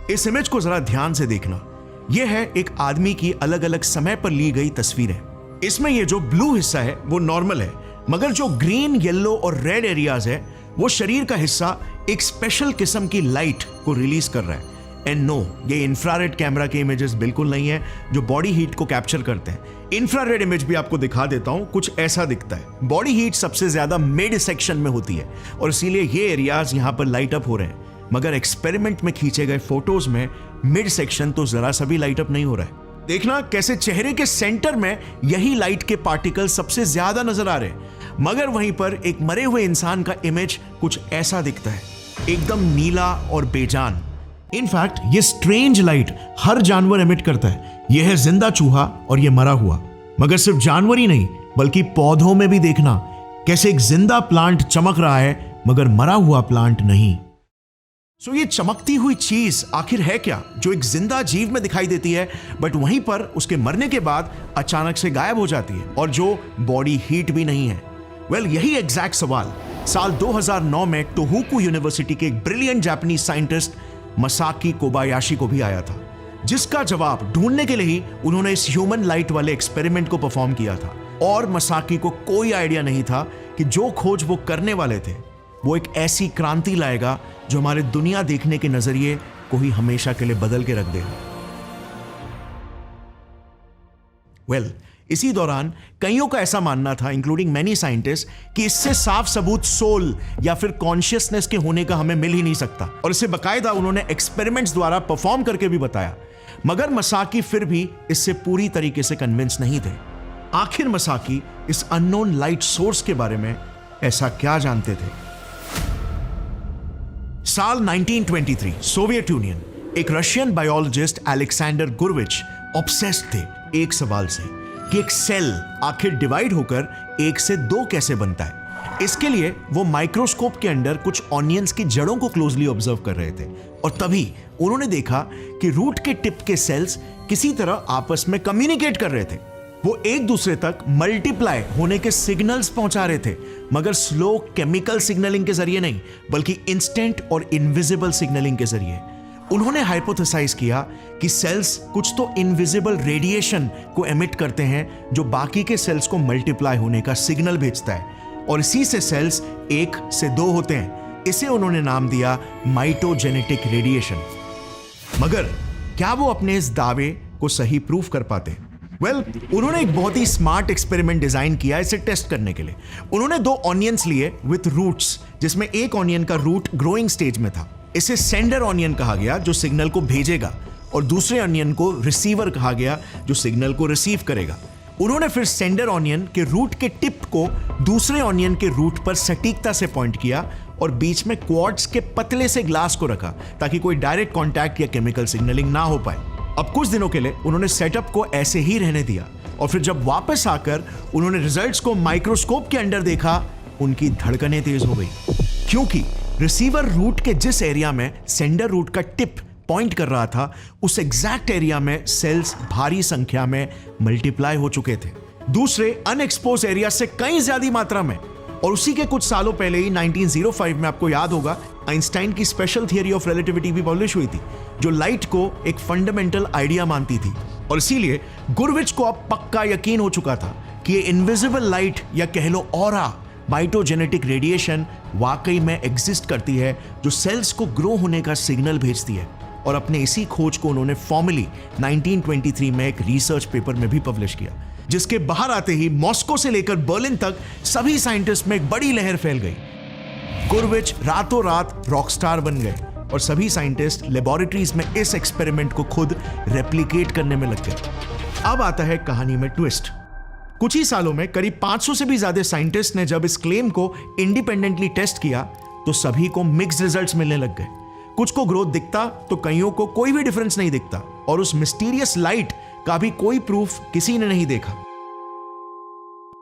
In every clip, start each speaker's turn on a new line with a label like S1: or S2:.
S1: इस इमेज को जरा ध्यान से देखना। यह है एक आदमी की अलग अलग समय पर ली गई तस्वीरें। इसमें ये जो ब्लू हिस्सा है वो नॉर्मल है, मगर जो ग्रीन, येलो और रेड एरियाज है वो शरीर का हिस्सा एक स्पेशल किस्म की लाइट को रिलीज कर रहा है। एंड नो, ये इंफ्रारेड कैमरा के इमेजेस बिल्कुल नहीं है जो बॉडी हीट को कैप्चर करते हैं। इंफ्रारेड इमेज भी आपको दिखा देता हूं, कुछ ऐसा दिखता है। बॉडी हीट सबसे ज्यादा मिड सेक्शन में होती है और इसीलिए ये एरियाज यहां पर लाइट अप हो रहे हैं, मगर एक्सपेरिमेंट में खींचे गए फोटोज में मिड सेक्शन तो जरा सा भी लाइट अप नहीं हो रहा है। देखना कैसे चेहरे के सेंटर में यही लाइट के पार्टिकल सबसे ज्यादा नजर आ रहे हैं, मगर वहीं पर एक मरे हुए इंसान का इमेज कुछ ऐसा दिखता है, एकदम नीला और बेजान। इनफैक्ट ये स्ट्रेंज लाइट हर जानवर एमिट करता है। यह है जिंदा चूहा और यह मरा हुआ। मगर सिर्फ जानवर ही नहीं बल्कि पौधों में भी देखना कैसे एक जिंदा प्लांट चमक रहा है मगर मरा हुआ प्लांट नहीं। सो ये चमकती हुई चीज आखिर है क्या जो एक जिंदा जीव में दिखाई देती है बट वहीं पर उसके मरने के बाद अचानक से गायब हो जाती है और जो बॉडी हीट भी नहीं है? वेल, यही एग्जैक्ट सवाल साल 2009 में टोहोकू यूनिवर्सिटी के एक ब्रिलियंट जापानीज साइंटिस्ट मसाकी कोबायाशी को भी आया था, जिसका जवाब ढूंढने के लिए ही उन्होंने इस ह्यूमन लाइट वाले एक्सपेरिमेंट को परफॉर्म किया था। और मसाकी को कोई आइडिया नहीं था कि जो खोज वो करने वाले थे वो एक ऐसी क्रांति लाएगा जो हमारे दुनिया देखने के नजरिए को ही हमेशा के लिए बदल के रख देगा। वेल, इसी दौरान कईयों का ऐसा मानना था, इंक्लूडिंग मैनी साइंटिस्ट, कि इससे साफ सबूत सोल या फिर कॉन्शियसनेस के होने का हमें मिल ही नहीं सकता, और इसे बकायदा उन्होंने एक्सपेरिमेंट्स द्वारा परफॉर्म करके भी बताया। मगर मसाकी फिर भी इससे पूरी तरीके से कन्विंस नहीं थे। आखिर मसाकी इस अननोन लाइट सोर्स के बारे में ऐसा क्या जानते थे? साल 1923 सोवियत यूनियन, एक रशियन बायोलॉजिस्ट अलेक्जेंडर गुरविच ऑब्सेस्ड थे एक सवाल से कि एक सेल आखिर डिवाइड होकर 1 से 2 कैसे बनता है। इसके लिए वो माइक्रोस्कोप के अंदर कुछ ऑनियंस की जड़ों को क्लोजली ऑब्जर्व कर रहे थे और तभी उन्होंने देखा कि रूट के टिप के सेल्स किसी तरह आपस में कम्युनिकेट कर रहे थे। वो एक दूसरे तक मल्टीप्लाई होने के सिग्नल्स पहुंचा रहे थे, मगर स्लो केमिकल सिग्नलिंग के जरिए नहीं बल्कि इंस्टेंट और इनविजिबल सिग्नलिंग के जरिए। उन्होंने हाइपोथेसाइज किया कि सेल्स कुछ तो इनविजिबल रेडिएशन को एमिट करते हैं जो बाकी के सेल्स को मल्टीप्लाई होने का सिग्नल भेजता है और इसी से सेल्स 1 से 2 होते हैं। इसे उन्होंने नाम दिया माइटोजेनेटिक रेडिएशन। मगर क्या वो अपने इस दावे को सही प्रूफ कर पाते? वेल, उन्होंने एक बहुत ही स्मार्ट एक्सपेरिमेंट डिजाइन किया इसे टेस्ट करने के लिए। उन्होंने 2 ऑनियंस लिए विथ रूट्स, जिसमें एक ऑनियन का रूट ग्रोइंग स्टेज में था। इसे सेंडर ऑनियन कहा गया जो सिग्नल को भेजेगा और दूसरे ऑनियन को रिसीवर कहा गया जो सिग्नल को रिसीव करेगा। उन्होंने फिर सेंडर ऑनियन के रूट के टिप को दूसरे ऑनियन के रूट पर सटीकता से पॉइंट किया और बीच में क्वार्ट्ज के पतले से ग्लास को रखा ताकि कोई डायरेक्ट कॉन्टैक्ट या केमिकल सिग्नलिंग ना हो पाए। अब कुछ दिनों के लिए उन्होंने सेटअप को ऐसे ही रहने दिया और फिर जब वापस आकर उन्होंने रिजल्ट्स को माइक्रोस्कोप के अंदर देखा, उनकी धड़कनें तेज हो गई, क्योंकि रिसीवर रूट के जिस एरिया में सेंडर रूट का टिप पॉइंट कर रहा था उस एग्जैक्ट एरिया में सेल्स भारी संख्या में मल्टीप्लाई हो चुके थे, दूसरे अनएक्सपोज एरिया से कई ज्यादा मात्रा में। और उसी के कुछ सालों पहले ही 1905 में, आपको याद होगा, आइंस्टाइन की स्पेशल थियरी ऑफ रिलेटिविटी भी पब्लिश हुई थी जो लाइट को एक फंडामेंटल आइडिया मानती थी। और इसीलिए गुरविच को अब पक्का यकीन हो चुका था कि ये इनविजिबल लाइट या कह लो ऑरा माइटोजेनेटिक रेडिएशन वाकई में एग्जिस्ट करती है जो सेल्स को ग्रो होने का सिग्नल भेजती है। और अपने इसी खोज को उन्होंने फॉर्मली 1923 में एक रिसर्च पेपर में भी पब्लिश किया, जिसके बाहर आते ही मॉस्को से लेकर बर्लिन तक सभी साइंटिस्ट में एक बड़ी लहर फैल गई। गुरविच रातों रात रॉकस्टार बन गए और सभी साइंटिस्ट लेबोरेटरीज में इस एक्सपेरिमेंट को खुद रेप्लिकेट करने में लग गए। अब आता है कहानी में ट्विस्ट। कुछ ही सालों में करीब 500 से भी ज्यादा साइंटिस्ट ने जब इस क्लेम को इंडिपेंडेंटली टेस्ट किया तो सभी को मिक्स्ड रिजल्ट्स मिलने लग गए। कुछ को ग्रोथ दिखता तो कईयों को कोई भी डिफरेंस नहीं दिखता और उस मिस्टीरियस लाइट का भी कोई प्रूफ किसी ने नहीं देखा।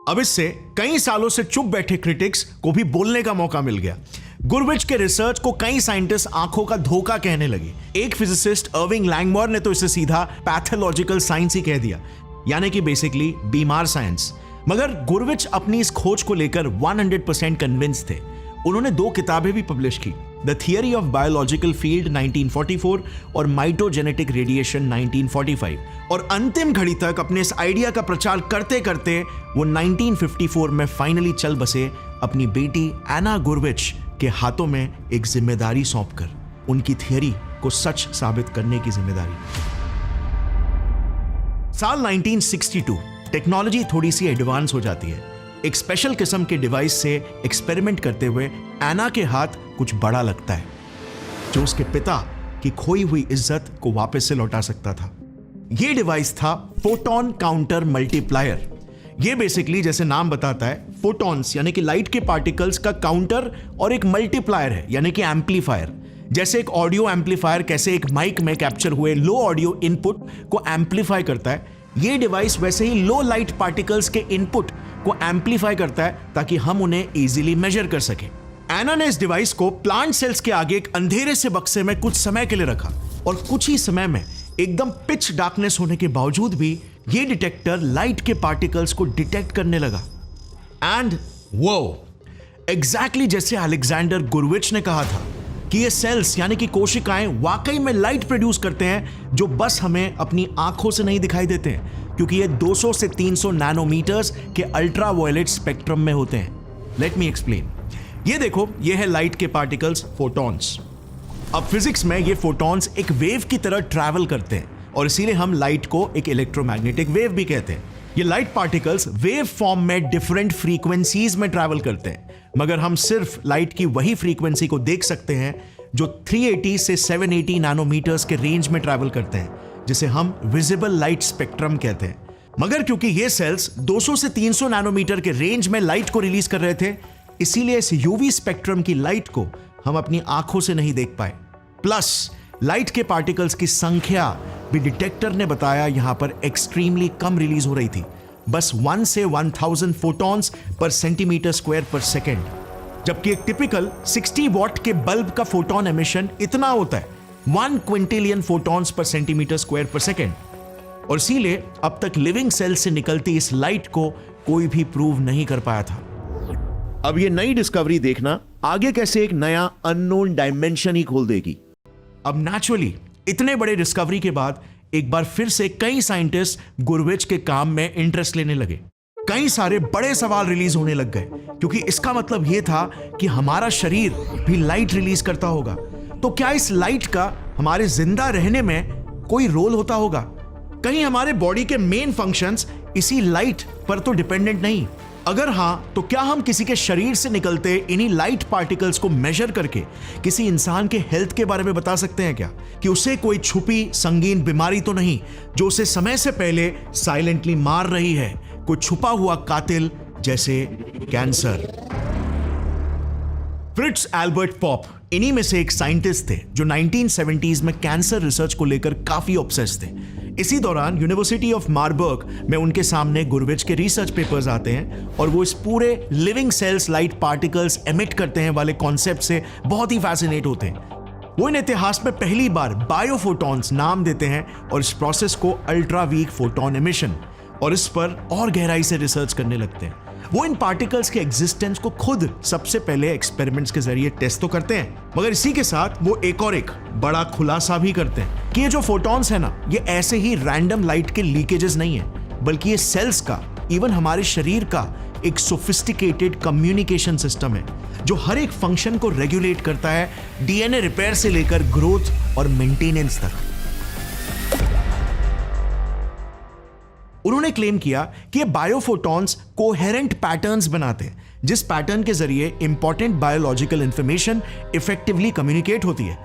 S1: अब इससे कई सालों से चुप बैठे क्रिटिक्स को भी बोलने का मौका मिल गया। गुरविच के रिसर्च को कई साइंटिस्ट आंखों का धोखा कहने लगे। एक फिजिसिस्ट अर्विंग लैंगमोर ने तो इसे सीधा पैथोलॉजिकल साइंस ही कह दिया, यानी कि बेसिकली बीमार साइंस। मगर गुरविच अपनी इस खोज को लेकर 100% कन्विंस थे। उन्होंने 2 किताबें भी पब्लिश की। The theory of biological field 1944 और माइटोजेनेटिक रेडिएशन 1945, और अंतिम घड़ी तक अपने इस आइडिया का प्रचार करते करते वो 1954 में फाइनली चल बसे अपनी बेटी एना गुरविच के हाथों में एक जिम्मेदारी सौंपकर, उनकी थियरी को सच साबित करने की जिम्मेदारी। साल 1962 टेक्नोलॉजी थोड़ी सी एडवांस हो जाती है। एक स्पेशल किस्म के डिवाइस से एक्सपेरिमेंट करते हुए एना के हाथ कुछ बड़ा लगता है, जो उसके पिता की खोई हुई इज्जत को वापस से लौटा सकता था। यह डिवाइस था फोटोन काउंटर मल्टीप्लायर। यह बेसिकली जैसे नाम बताता है, फोटॉन्स यानी कि लाइट के पार्टिकल्स का काउंटर और एक मल्टीप्लायर है यानी कि एम्पलीफायर। जैसे एक ऑडियो एम्पलीफायर कैसे एक माइक में कैप्चर हुए लो ऑडियो इनपुट को एम्पलीफाई करता है, यह डिवाइस वैसे ही लो लाइट पार्टिकल्स के इनपुट को एम्पलीफाई करता है ताकि हम उन्हें इजीली मेजर कर सके। एना ने इस डिवाइस को प्लांट सेल्स के आगे एक अंधेरे से बक्से में कुछ समय के लिए रखा, और कुछ ही समय में एकदम पिच डार्कनेस होने के बावजूद भी यह डिटेक्टर लाइट के पार्टिकल्स को डिटेक्ट करने लगा। एंड वो एग्जैक्टली जैसे अलेक्जेंडर गुरविच ने कहा था कि ये सेल्स यानी कि कोशिकाएं वाकई में लाइट प्रोड्यूस करते हैं, जो बस हमें अपनी आंखों से नहीं दिखाई देते हैं, क्योंकि ये 200 से 300 नैनोमीटर्स के अल्ट्रा वायलेट स्पेक्ट्रम में होते हैं। Let me explain. ये देखो, ये है लाइट के पार्टिकल्स, फोटॉन्स। अब फिजिक्स में ये फोटॉन्स एक वेव की तरह ट्रैवल करते हैं, और इसीलिए हम लाइट को एक इलेक्ट्रोमैग्नेटिक वेव भी कहते हैं। ये लाइट पार्टिकल्स वेव फॉर्म में डिफरेंट फ्रीक्वेंसीज में ट्रैवल करते हैं, मगर हम सिर्फ लाइट की वही फ्रीक्वेंसी को देख सकते हैं जो 380 से 780 नैनोमीटर्स के रेंज में ट्रैवल करते हैं, जिसे हम विजिबल लाइट स्पेक्ट्रम कहते हैं। मगर क्योंकि ये सेल्स 200 से 300 नैनोमीटर के रेंज में लाइट को रिलीज कर रहे थे, इसीलिए इस यूवी स्पेक्ट्रम की लाइट को हम अपनी आंखों से नहीं देख पाए। प्लस लाइट के पार्टिकल्स की संख्या भी डिटेक्टर ने बताया यहां पर एक्सट्रीमली कम रिलीज हो रही थी, बस 1 से 1000 फोटॉन्स पर सेंटीमीटर स्क्वायर पर सेकेंड, जबकि एक टिपिकल 60 वॉट के बल्ब का फोटोन एमिशन इतना होता है 1 Quintillion photons per centimetre square पर सेकेंड। और इसीलिए अब तक लिविंग सेल से निकलती इस लाइट को कोई भी प्रूव नहीं कर पाया था। अब ये नई डिस्कवरी देखना आगे कैसे एक नया अननोन डायमेंशन ही खोल देगी। अब नेचुरली इतने बड़े डिस्कवरी के बाद एक बार फिर से कई साइंटिस्ट गुरविच के काम में इंटरेस्ट लेने लगे। कई सारे बड़े सवाल रिलीज होने लग गए, क्योंकि इसका मतलब यह था कि हमारा शरीर भी लाइट रिलीज करता होगा, तो क्या इस लाइट का हमारे जिंदा रहने में कोई रोल होता होगा? कहीं हमारे बॉडी के मेन फंक्शंस इसी लाइट पर तो डिपेंडेंट नहीं? अगर हां, तो क्या हम किसी के शरीर से निकलते इन्हीं लाइट पार्टिकल्स को मेजर करके किसी इंसान के हेल्थ के बारे में बता सकते हैं क्या, कि उसे कोई छुपी संगीन बीमारी तो नहीं जो उसे समय से पहले साइलेंटली मार रही है, कोई छुपा हुआ कातिल जैसे कैंसर? फ्रिट्ज एल्बर्ट पॉप इन्हीं में से एक साइंटिस्ट थे जो 1970s में कैंसर रिसर्च को लेकर काफी ऑब्सेस्ड थे। इसी दौरान यूनिवर्सिटी ऑफ मार्बर्ग में उनके सामने गुरविच के रिसर्च पेपर्स आते हैं, और वो इस पूरे living cells light particles emit करते हैं वाले कॉन्सेप्ट से बहुत ही फैसिनेट होते हैं। वो इन इतिहास में पहली बार बायोफोटॉन्स नाम देते हैं और इस प्रोसेस को अल्ट्रा वीक फोटोन एमिशन, और इस पर और गहराई से रिसर्च करने लगते हैं। वो इन पार्टिकल्स के एग्जिस्टेंस को खुद सबसे पहले एक्सपेरिमेंट्स के जरिए टेस्ट तो करते हैं, मगर इसी के साथ वो एक बड़ा खुलासा भी करते हैं कि ये जो फोटॉन्स है ना, ये ऐसे ही रैंडम लाइट के लीकेजेस नहीं है, बल्कि ये सेल्स का, इवन हमारे शरीर का एक सोफिस्टिकेटेड कम्युनिकेशन सिस्टम है जो हर एक फंक्शन को रेगुलेट करता है, डीएनए रिपेयर से लेकर ग्रोथ और मेंटेनेंस तक। उन्होंने क्लेम किया कि ये बायोफोटॉन्स कोहेरेंट पैटर्न्स बनाते हैं, जिस पैटर्न के जरिए important biological information effectively communicate होती है।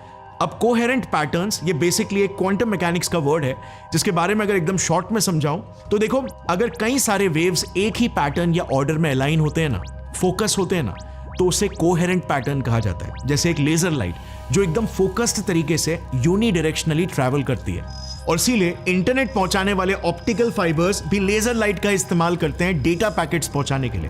S1: अब कोहेरेंट पैटर्न्स ये बेसिकली एक क्वांटम मैकेनिक्स का वर्ड है, जिसके बारे में अगर एकदम शॉर्ट में समझाऊं तो देखो, अगर कई सारे वेव्स एक ही पैटर्न या ऑर्डर में अलाइन होते हैं ना, फोकस होते हैं ना, तो उसे कोहेरेंट पैटर्न कहा जाता है। जैसे एक लेजर लाइट जो एकदम फोकस्ड तरीके से यूनिडायरेक्शनली ट्रैवल करती है, और इसीलिए इंटरनेट पहुंचाने वाले ऑप्टिकल फाइबर्स भी लेजर लाइट का इस्तेमाल करते हैं डेटा पैकेट्स पहुंचाने के लिए,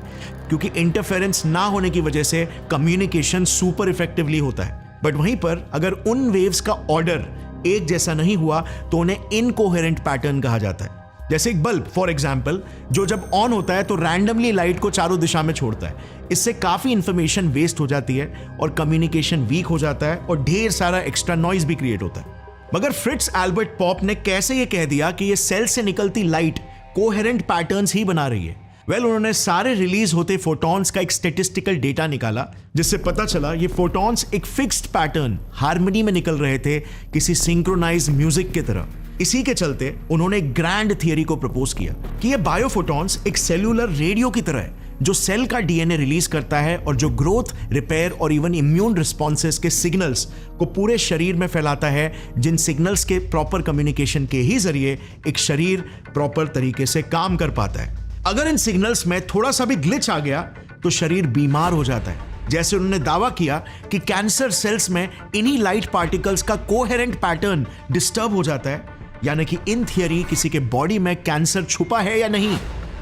S1: क्योंकि इंटरफेरेंस ना होने की वजह से कम्युनिकेशन सुपर इफेक्टिवली होता है। बट वहीं पर अगर उन वेव्स का ऑर्डर एक जैसा नहीं हुआ तो उन्हें इनकोहेरेंट पैटर्न कहा जाता है। जैसे एक बल्ब फॉर एग्जाम्पल, जो जब ऑन होता है तो रैंडमली लाइट को चारों दिशा में छोड़ता है। इससे काफी इंफॉर्मेशन वेस्ट हो जाती है और कम्युनिकेशन वीक हो जाता है और ढेर सारा एक्स्ट्रा नॉइज भी क्रिएट होता है। मगर फ्रिट्ज एल्बर्ट पॉप ने कैसे ये कह दिया कि ये सेल से निकलती लाइट कोहेरेंट पैटर्न्स ही बना रही है? उन्होंने सारे रिलीज होते फोटॉन्स का एक स्टेटिस्टिकल डेटा निकाला, जिससे पता चला ये फोटॉन्स एक फिक्स्ड पैटर्न हार्मनी में निकल रहे थे, किसी सिंक्रोनाइज म्यूजिक की तरह। इसी के चलते उन्होंने एक ग्रैंड थियरी को प्रपोज किया कि ये बायोफोटॉन्स एक सेल्यूलर रेडियो की तरह है, जो सेल का डीएनए रिलीज करता है और जो ग्रोथ, रिपेयर और इवन इम्यून रिस्पॉन्सेस के सिग्नल्स को पूरे शरीर में फैलाता है, जिन सिग्नल्स के प्रॉपर कम्युनिकेशन के ही जरिए एक शरीर प्रॉपर तरीके से काम कर पाता है। अगर इन सिग्नल्स में थोड़ा सा भी ग्लिच आ गया तो शरीर बीमार हो जाता है। जैसे उन्होंने दावा किया कि कैंसर सेल्स में इन्हीं लाइट पार्टिकल्स का कोहेरेंट पैटर्न डिस्टर्ब हो जाता है, यानी कि इन थियरी किसी के बॉडी में कैंसर छुपा है या नहीं,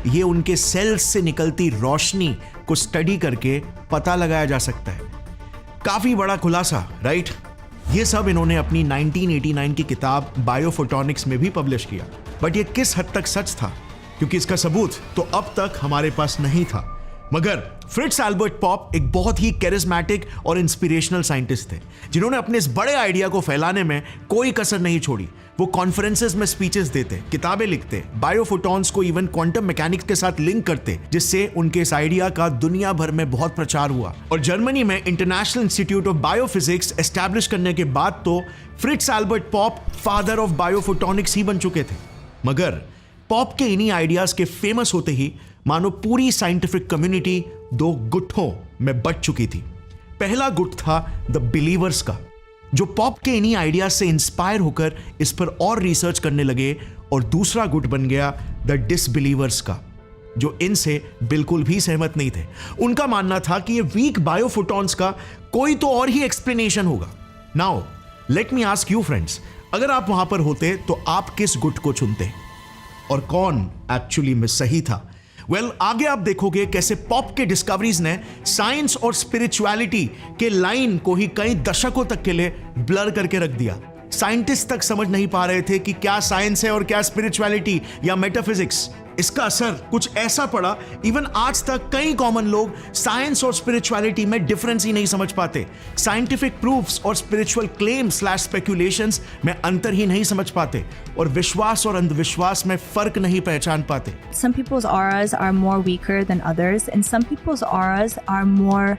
S1: ये उनके सेल्स से निकलती रोशनी को स्टडी करके पता लगाया जा सकता है। काफी बड़ा खुलासा, राइट? ये सब इन्होंने अपनी 1989 की किताब बायोफोटॉनिक्स में भी पब्लिश किया। बट ये किस हद तक सच था, क्योंकि इसका सबूत तो अब तक हमारे पास नहीं था। मगर फ्रिट्ज एल्बर्ट पॉप एक बहुत ही कैरिस्मेटिक और इंस्पिरेशनल साइंटिस्ट थे, जिन्होंने अपने इस बड़े आइडिया को फैलाने में कोई कसर नहीं छोड़ी। वो कॉन्फ्रेंसेस में स्पीचेस देते, किताबें लिखते, बायोफोटॉन्स को इवन क्वांटम मैकेनिक्स के साथ लिंक करते, जिससे उनके इस आइडिया का दुनिया भर में बहुत प्रचार हुआ। और जर्मनी में international institute of biophysics establish करने के बाद तो Fritz Albert Popp father of biophotonics ही बन चुके थे। मगर पॉप के इन्हीं आइडियाज के फेमस होते ही मानो पूरी साइंटिफिक कम्युनिटी दो गुटों में बंट चुकी थी। पहला गुट था द बिलीवर्स का, जो पॉप के इन्हीं आइडियाज से इंस्पायर होकर इस पर और रिसर्च करने लगे, और दूसरा गुट बन गया द डिसबिलीवर्स का, जो इनसे बिल्कुल भी सहमत नहीं थे। उनका मानना था कि ये वीक बायोफोटॉन्स का कोई तो और ही एक्सप्लेनेशन होगा। Now let me ask you friends, अगर आप वहां पर होते तो आप किस गुट को चुनते और कौन एक्चुअली में सही था? आगे आप देखोगे कैसे पॉप के डिस्कवरीज ने साइंस और स्पिरिचुअलिटी के लाइन को ही कई दशकों तक के लिए ब्लर करके रख दिया। साइंटिस्ट तक समझ नहीं पा रहे थे कि क्या साइंस है और क्या स्पिरिचुअलिटी या मेटाफिजिक्स। इसका असर कुछ ऐसा पड़ा, इवन आज तक कई कॉमन लोग साइंस और स्पिरिचुअलिटी में डिफरेंस ही नहीं समझ पाते, साइंटिफिक प्रूफ्स और स्पिरिचुअल क्लेम्स स्लैश स्पेक्यूलेशंस में अंतर ही नहीं समझ पाते, और विश्वास और अंधविश्वास में फर्क नहीं पहचान पाते।
S2: Some people's auras are more weaker than others, and some people's auras are more,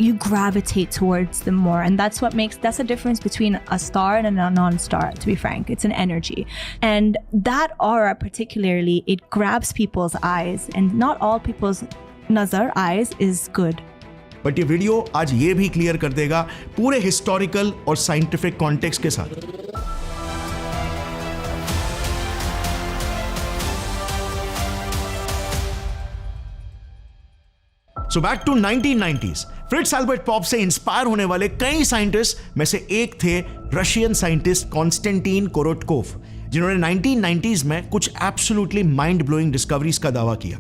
S2: you gravitate towards them more, and that's the difference between a star and a non-star, to be frank. It's an energy, and that aura particularly, it grabs people's eyes, and not all people's nazar eyes is good.
S1: But ये video आज ये भी clear कर देगा पूरे historical और scientific context के साथ। So back to 1990s। Fritz Albert Popp से इंस्पायर होने वाले कई साइंटिस्ट में से एक थे रशियन साइंटिस्ट कॉन्स्टेंटीन कोरोटकोव, जिन्होंने 1990s में कुछ एब्सोल्युटली माइंड ब्लोइंग डिस्कवरीज का दावा किया।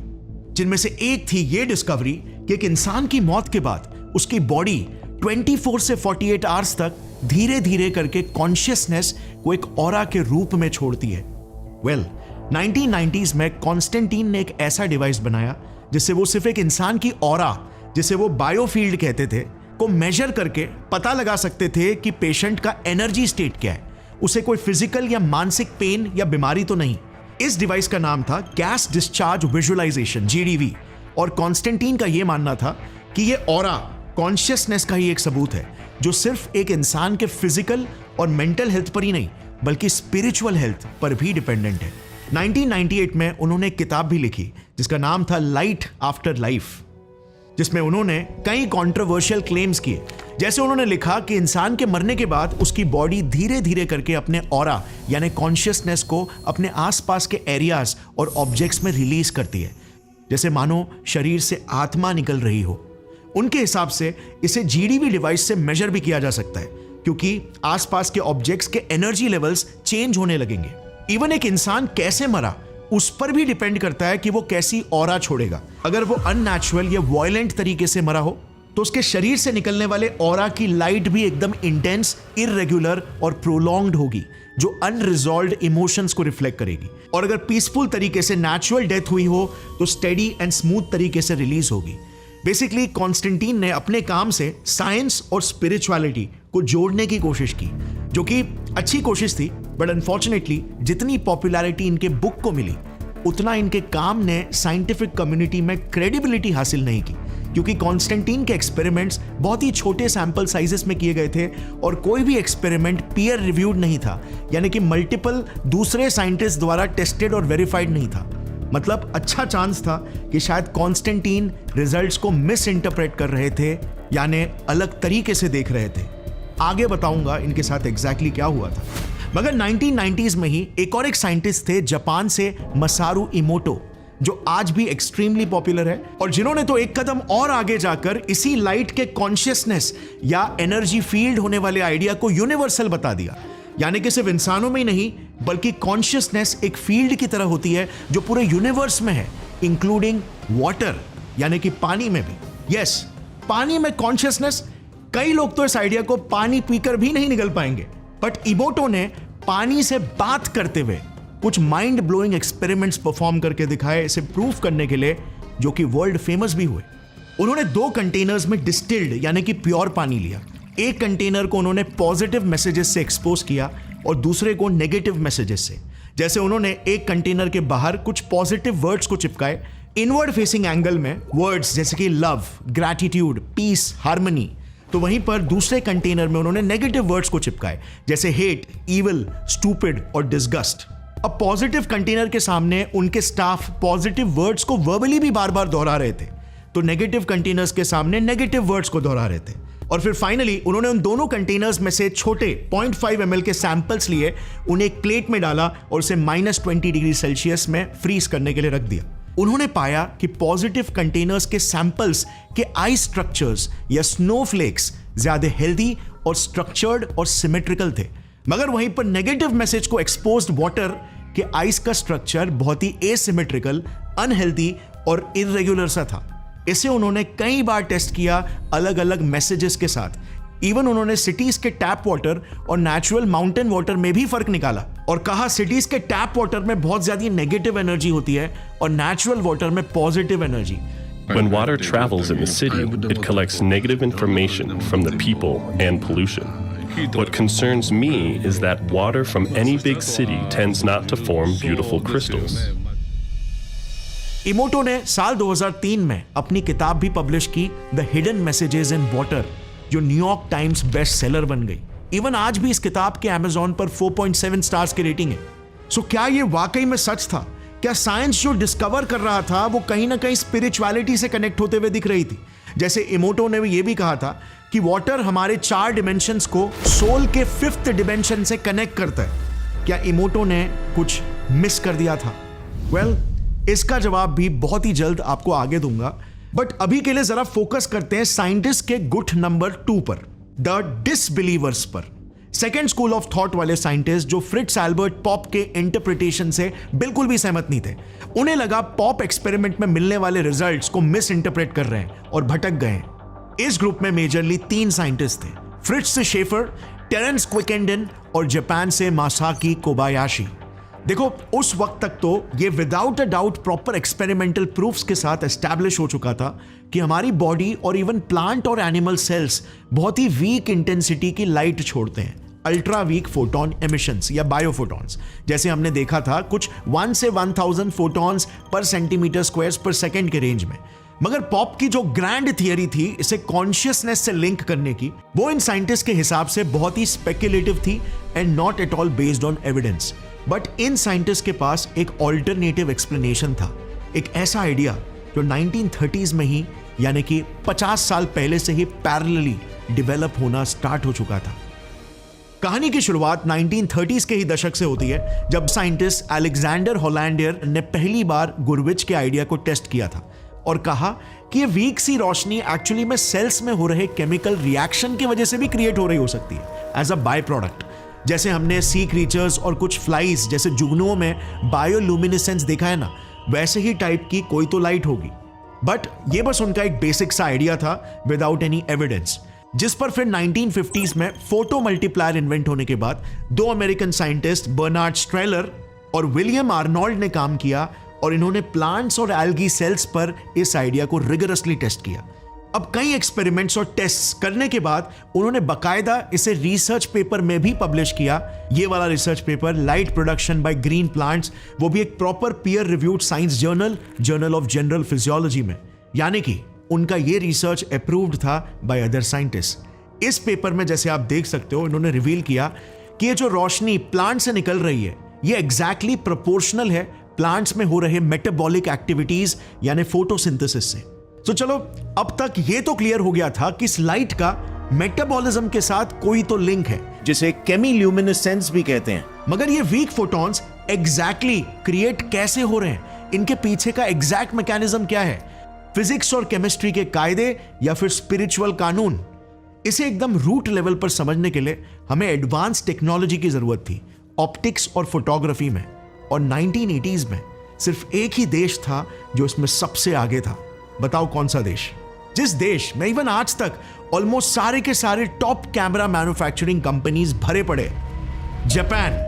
S1: जिनमें से एक थी ये डिस्कवरी कि एक इंसान की मौत के बाद उसकी बॉडी 24 से 48 आवर्स तक धीरे धीरे करके कॉन्शियसनेस को एक ऑरा के रूप में छोड़ती है। 1990s में कॉन्स्टेंटीन ने एक ऐसा डिवाइस बनाया जिससे वो सिर्फ एक इंसान की ऑरा, जिसे वो बायोफील्ड कहते थे, को मेजर करके पता लगा सकते थे कि पेशेंट का एनर्जी स्टेट क्या है, उसे कोई फिजिकल या मानसिक पेन या बीमारी तो नहीं। इस डिवाइस का नाम था गैस डिस्चार्ज विजुअलाइजेशन, GDV, और कॉन्स्टेंटीन का यह मानना था कि यह ऑरा कॉन्शियसनेस का ही एक सबूत है, जो सिर्फ एक इंसान के फिजिकल और मेंटल हेल्थ पर ही नहीं बल्कि स्पिरिचुअल हेल्थ पर भी डिपेंडेंट है। 1998 में उन्होंने एक किताब भी लिखी जिसका नाम था लाइट आफ्टर लाइफ, जिसमें उन्होंने कई कंट्रोवर्शियल क्लेम्स किए। जैसे उन्होंने लिखा कि इंसान के मरने के बाद उसकी बॉडी धीरे धीरे करके अपने ऑरा यानी कॉन्शियसनेस को अपने आसपास के एरियाज और ऑब्जेक्ट्स में रिलीज करती है, जैसे मानो शरीर से आत्मा निकल रही हो। उनके हिसाब से इसे GDV डिवाइस से मेजर भी किया जा सकता है, क्योंकि आसपास के ऑब्जेक्ट्स के एनर्जी लेवल्स चेंज होने लगेंगे। इवन एक इंसान कैसे मरा उस पर भी डिपेंड करता है कि वो कैसी ऑरा छोड़ेगा। अगर वो अननेचुरल या वायलेंट तरीके से मरा हो तो उसके शरीर से निकलने वाले ऑरा की लाइट भी एकदम इंटेंस, इररेगुलर और प्रोलॉन्ग्ड होगी, जो अनरिजॉल्व्ड इमोशंस को रिफ्लेक्ट करेगी, और अगर पीसफुल तरीके से नेचुरल डेथ हुई हो तो स्टेडी एंड स्मूथ तरीके से रिलीज होगी। बेसिकली कॉन्स्टेंटीन ने अपने काम से साइंस और स्पिरिचुअलिटी को जोड़ने की कोशिश की, जो कि अच्छी कोशिश थी, बट अनफॉर्चुनेटली जितनी पॉपुलैरिटी इनके बुक को मिली उतना इनके काम ने साइंटिफिक कम्युनिटी में क्रेडिबिलिटी हासिल नहीं की, क्योंकि कॉन्स्टेंटीन के एक्सपेरिमेंट्स बहुत ही छोटे सैंपल साइजेस में किए गए थे और कोई भी एक्सपेरिमेंट पीयर रिव्यूड नहीं था, यानी कि मल्टीपल दूसरे साइंटिस्ट द्वारा टेस्टेड और वेरीफाइड नहीं था। मतलब अच्छा चांस था कि शायद कॉन्स्टेंटीन रिजल्ट्स को मिस इंटरप्रेट कर रहे थे, यानी अलग तरीके से देख रहे थे। आगे बताऊंगा इनके साथ एग्जैक्टली क्या हुआ था। मगर 1990s में ही एक साइंटिस्ट थे जापान से, मसारू इमोटो, जो आज भी एक्सट्रीमली पॉपुलर है और जिन्होंने तो एक कदम और आगे जाकर इसी लाइट के कॉन्शियसनेस या एनर्जी फील्ड होने वाले आइडिया को यूनिवर्सल बता दिया, यानी कि सिर्फ इंसानों में ही नहीं बल्कि कॉन्शियसनेस एक फील्ड की तरह होती है जो पूरे यूनिवर्स में है, इंक्लूडिंग वाटर, यानी कि पानी में भी। यस, पानी में कॉन्शियसनेस। कई लोग तो इस आइडिया को पानी पीकर भी नहीं निकल पाएंगे, बट इमोटो ने पानी से बात करते हुए कुछ माइंड ब्लोइंग एक्सपेरिमेंट्स परफॉर्म करके दिखाए, इसे प्रूफ करने के लिए, जो कि वर्ल्ड फेमस भी हुए। उन्होंने 2 कंटेनर्स में डिस्टिल्ड यानी कि प्योर पानी लिया। एक कंटेनर को उन्होंने पॉजिटिव मैसेजेस से एक्सपोज किया और दूसरे को नेगेटिव मैसेजेस से। जैसे उन्होंने एक कंटेनर के बाहर कुछ पॉजिटिव वर्ड्स को चिपकाए इनवर्ड फेसिंग एंगल में, वर्ड्स जैसे कि लव, ग्रैटिट्यूड, पीस, हार्मनी, तो वहीं पर दूसरे कंटेनर में उन्होंने नेगेटिव वर्ड्स को चिपकाए जैसे हेट, इविल, स्टूपिड और डिसगस्ट। अब पॉजिटिव कंटेनर के सामने उनके स्टाफ पॉजिटिव वर्ड्स को वर्बली भी बार बार दोहरा रहे थे, तो नेगेटिव कंटेनर्स के सामने नेगेटिव वर्ड्स को दोहरा रहे थे। और फिर फाइनली उन्होंने उन दोनों कंटेनर्स में से छोटे 0.5 ml के सैंपल्स लिए, उन्हें एक प्लेट में डाला और उसे -20 डिग्री सेल्सियस में फ्रीज करने के लिए रख दिया। उन्होंने पाया कि पॉजिटिव कंटेनर्स के सैंपल्स के आई स्ट्रक्चर्स या स्नोफ्लेक्स ज्यादा हेल्दी और स्ट्रक्चर्ड और सिमेट्रिकल थे, मगर वहीं पर नेगेटिव मैसेज को एक्सपोज्ड वाटर के आइस का स्ट्रक्चर बहुत ही एसिमेट्रिकल, अनहेल्दी और इररेगुलर सा था। इसे उन्होंने कई बार टेस्ट किया अलग अलग मैसेजेस के साथ। इवन उन्होंने सिटीज के टैप वाटर और नेचुरल माउंटेन वाटर में भी फर्क निकाला और कहा सिटीज के टैप वाटर में बहुत ज्यादा नेगेटिव एनर्जी होती है और नेचुरल वाटर में positive energy.
S3: When water travels in the city, it collects negative information from the people and pollution. What concerns me is that water from any big city tends not to form beautiful crystals.
S1: इमोटो ने साल 2003 में अपनी किताब भी publish की, the hidden messages in water, जो New York times best seller बन गई। इवन आज भी इस किताब के अमेज़न पर 4.7 स्टार्स की रेटिंग है। सो क्या ये वाकई में सच था? क्या साइंस जो डिस्कवर कर रहा था वो कहीं ना कहीं स्पिरिचुअलिटी से कनेक्ट होते हुए दिख रही थी? जैसे इमोटो ने भी ये भी कहा था कि वाटर हमारे 4 डिमेंशंस को सोल के 5th डिमेंशन से कनेक्ट करता है। क्या इमोटो ने कुछ मिस कर दिया था? वेल, इसका जवाब भी बहुत ही जल्द आपको आगे दूंगा, बट अभी के लिए जरा फोकस करते हैं साइंटिस्ट के गुट नंबर 2 पर, द डिसबिलीवर्स पर। सेकेंड स्कूल ऑफ थॉट वाले साइंटिस्ट जो फ्रिट्ज एल्बर्ट पॉप के इंटरप्रिटेशन से बिल्कुल भी सहमत नहीं थे। उन्हें लगा पॉप एक्सपेरिमेंट में मिलने वाले रिजल्ट्स को मिस इंटरप्रेट कर रहे हैं और भटक गए हैं। इस ग्रुप में मेजरली 3 साइंटिस्ट थे, फ्रिट्ज से शेफर, टेरेंस क्विकेंडन और जापान से मासाकी कोबायाशी। देखो, उस वक्त तक तो ये without a doubt proper experimental proofs के साथ एस्टैब्लिश हो चुका था कि हमारी बॉडी और इवन प्लांट और एनिमल सेल्स बहुत ही वीक इंटेंसिटी की लाइट छोड़ते हैं, अल्ट्रा वीक फोटोन एमिशंस या बायोफोटॉन्स। जैसे हमने देखा था कुछ 1 से 1000 फोटॉन्स पर सेंटीमीटर स्क्वायर पर सेकेंड के रेंज में। मगर पॉप की जो ग्रैंड थियरी थी इसे कॉन्शियसनेस से लिंक करने की, वो इन साइंटिस्ट के हिसाब से बहुत ही स्पेक्युलेटिव थी and not at all based on evidence. But in scientist के पास एक ऑल्टरनेटिव एक्सप्लेनेशन था, एक ऐसा आइडिया जो 1930s में ही, यानी कि 50 साल पहले से ही पैरेलली डेवलप होना स्टार्ट हो चुका था। कहानी की शुरुआत 1930s के ही दशक से होती है, जब साइंटिस्ट अलेक्जेंडर होलैंडियर ने पहली बार गुरविच के आइडिया को टेस्ट किया था और कहा कि ये वीक सी रोशनी एक्चुअली में सेल्स में हो रहे केमिकल रिएक्शन की वजह से भी क्रिएट हो रही हो सकती है एज अ बाय प्रोडक्ट। जैसे हमने सी क्रीचर्स और कुछ फ्लाइज जैसे जुगनुओं में बायोलुमिनेसेंस देखा है ना, वैसे ही टाइप की कोई तो लाइट होगी। बट ये बस उनका एक बेसिक सा आइडिया था विदाउट एनी एविडेंस। जिस पर फिर 1950s में फोटो मल्टीप्लायर इन्वेंट होने के बाद दो अमेरिकन साइंटिस्ट बर्नार्ड स्ट्रेलर और विलियम आर्नोल्ड ने काम किया और इन्होंने प्लांट्स और एल्गी सेल्स पर इस आइडिया को रिगरसली टेस्ट किया। अब कई एक्सपेरिमेंट्स और टेस्ट्स करने के बाद उन्होंने बकायदा इसे रिसर्च पेपर में भी पब्लिश किया। ये वाला research paper, light production by green plants, वो भी एक proper peer reviewed science journal, journal of general physiology में, यानी कि उनका ये रिसर्च अप्रूव्ड था बाय अदर साइंटिस्ट। इस पेपर में जैसे आप देख सकते हो, इन्होंने रिवील किया कि ये जो रोशनी प्लांट से निकल रही है ये एग्जैक्टली प्रोपोर्शनल है प्लांट्स में हो रहे मेटाबॉलिक एक्टिविटीज यानी फोटोसिंथेसिस से। तो चलो, अब तक ये तो क्लियर हो गया था कि इस लाइट का मेटाबॉलिज्म के साथ कोई तो लिंक है, जिसे केमिल्यूमिनेसेंस भी कहते हैं। मगर ये वीक फोटॉन्स एग्जैक्टली क्रिएट कैसे हो रहे हैं, इनके पीछे का एग्जैक्ट मैकेनिज्म क्या है, फिजिक्स और केमिस्ट्री के कायदे या फिर स्पिरिचुअल कानून, इसे एकदम रूट लेवल पर समझने के लिए हमें एडवांस टेक्नोलॉजी की जरूरत थी, ऑप्टिक्स और फोटोग्राफी में। और 1980s में सिर्फ एक ही देश था जो इसमें सबसे आगे था। बताओ कौन सा देश? जिस देश में इवन आज तक ऑलमोस्ट सारे के सारे टॉप कैमरा मैन्युफैक्चरिंग कंपनीज भरे पड़े, जापान।